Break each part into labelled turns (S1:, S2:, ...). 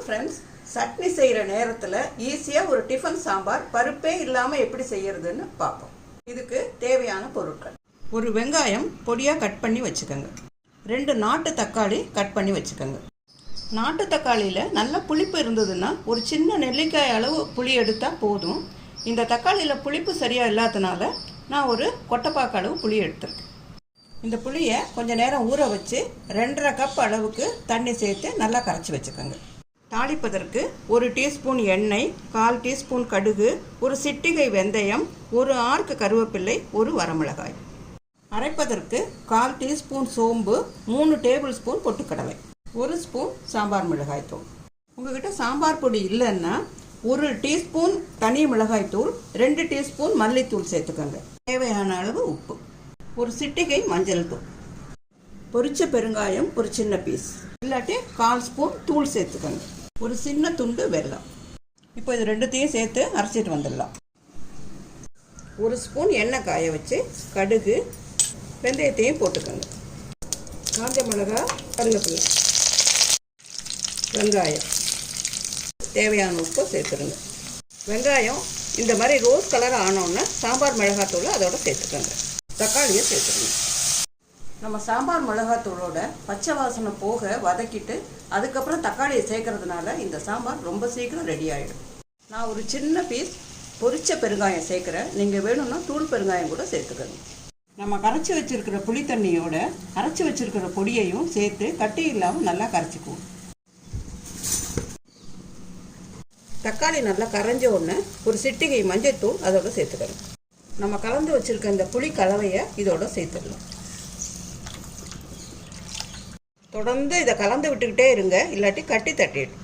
S1: Friends, chutney செய்கிற நேரத்தில் ஈஸியாக ஒரு டிஃபன் சாம்பார் பருப்பே இல்லாமல் எப்படி செய்யறதுன்னு பார்ப்போம். இதுக்கு தேவையான பொருட்கள்: ஒரு வெங்காயம் பொடியாக கட் பண்ணி வச்சுக்கோங்க. 2 நாட்டு தக்காளி கட் பண்ணி வச்சுக்கோங்க. நாட்டு தக்காளியில் நல்ல புளிப்பு இருந்ததுன்னா ஒரு சின்ன நெல்லிக்காய் அளவு புளி எடுத்தால் போதும். இந்த தக்காளியில் புளிப்பு சரியாக இல்லாதனால நான் ஒரு கொட்டைப்பாக்கு அளவு புளி எடுத்துருக்கேன். இந்த புளியை கொஞ்சம் நேரம் ஊற வச்சு 2.5 கப் அளவுக்கு தண்ணி சேர்த்து நல்லா கரைச்சி வச்சுக்கோங்க. தாளிப்பதற்கு 1 டீஸ்பூன் எண்ணெய், 1/4 டீஸ்பூன் கடுகு, ஒரு சிட்டிகை வெந்தயம், ஒரு ஆர்க்கு கருவேப்பிள்ளை, ஒரு வரமிளகாய். அரைப்பதற்கு 1/4 டீஸ்பூன் சோம்பு, 3 டேபிள் ஸ்பூன் பொட்டுக்கடலை, 1 ஸ்பூன் சாம்பார் மிளகாய் தூள். உங்ககிட்ட சாம்பார் பொடி இல்லைன்னா 1 டீஸ்பூன் தனி மிளகாய் தூள், 2 டீஸ்பூன் மல்லித்தூள் சேர்த்துக்கோங்க. தேவையான அளவு உப்பு, ஒரு சிட்டிகை மஞ்சள் தூள், பொரிச்ச பெருங்காயம் ஒரு சின்ன பீஸ், இல்லாட்டி 1/4 ஸ்பூன் தூள் சேர்த்துக்கோங்க, ஒரு சின்ன துண்டு வெல்லம். இப்போ இது ரெண்டுத்தையும் சேர்த்து அரைச்சிட்டு வந்துடலாம். 1 ஸ்பூன் எண்ணெய் காய வச்சு கடுகு வெந்தயத்தையும் போட்டுக்கோங்க. காஞ்ச மிளகா, கருவேப்பிலை, வெங்காயம், தேவையான உப்பு சேர்த்துருங்க. வெங்காயம் இந்த மாதிரி ரோஸ் கலர் ஆனோன்னா சாம்பார் மிளகாத்தூள் அதோட சேர்த்துக்கோங்க. தக்காளியை சேர்த்துக்கணும். நம்ம சாம்பார் மிளகாத்தூளோட பச்சை வாசனை போக வதக்கிட்டு அதுக்கப்புறம் தக்காளியை சேர்க்கறதுனால இந்த சாம்பார் ரொம்ப சீக்கிரம் ரெடி ஆகிடும். நான் ஒரு சின்ன பீஸ் பொரிச்ச பெருங்காயம் சேர்க்குறேன். நீங்கள் வேணும்னா தூள் பெருங்காயம் கூட சேர்த்துக்கணும். நம்ம கரைச்சி வச்சுருக்கிற புளி தண்ணியோட அரைச்சி வச்சுருக்கிற பொடியையும் சேர்த்து கட்டி இல்லாமல் நல்லா கரைச்சிக்குவோம். தக்காளி நல்லா கரைஞ்ச உடனே ஒரு சிட்டிகை மஞ்சள் தூள் அதோட சேர்த்துக்கணும். நம்ம கலந்து வச்சுருக்க இந்த புளி கலவையை இதோட சேர்த்துடலாம். தொடர்ந்து இதை கலந்து விட்டுக்கிட்டே இருங்க, இல்லாட்டி கட்டி தட்டிடும்.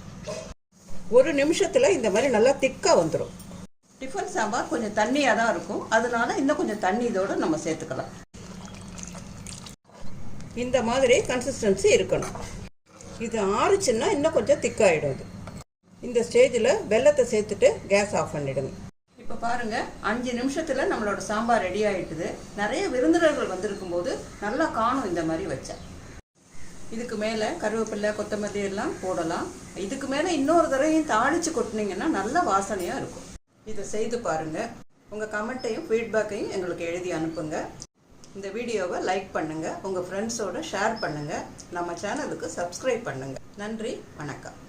S1: 1 நிமிஷத்தில் இந்த மாதிரி நல்லா திக்காக வந்துடும். டிஃபன் சாம்பார் கொஞ்சம் தண்ணியாக தான் இருக்கும், அதனால இன்னும் கொஞ்சம் தண்ணி இதோட நம்ம சேர்த்துக்கலாம். இந்த மாதிரி கன்சிஸ்டன்சி இருக்கணும். இது ஆறுச்சுன்னா இன்னும் கொஞ்சம் திக்காகிடும். இந்த ஸ்டேஜில் வெல்லத்தை சேர்த்துட்டு கேஸ் ஆஃப் பண்ணிவிடுங்க. இப்போ பாருங்கள், 5 நிமிஷத்தில் நம்மளோட சாம்பார் ரெடி ஆகிட்டுது. நிறைய விருந்தினர்கள் வந்திருக்கும் போது நல்லா காணும் இந்த மாதிரி வச்சா. இதுக்கு மேலே கருவேப்பிலை, கொத்தமல்லி எல்லாம் போடலாம். இதுக்கு மேலே இன்னொரு தடவையும் தாளித்து கொட்டினீங்கன்னா நல்ல வாசனையாக இருக்கும். இதை செய்து பாருங்கள். உங்கள் கமெண்ட்டையும் ஃபீட்பேக்கையும் எங்களுக்கு எழுதி அனுப்புங்க. இந்த வீடியோவை லைக் பண்ணுங்கள், உங்கள் ஃப்ரெண்ட்ஸோட ஷேர் பண்ணுங்கள், நம்ம சேனலுக்கு சப்ஸ்கிரைப் பண்ணுங்கள். நன்றி, வணக்கம்.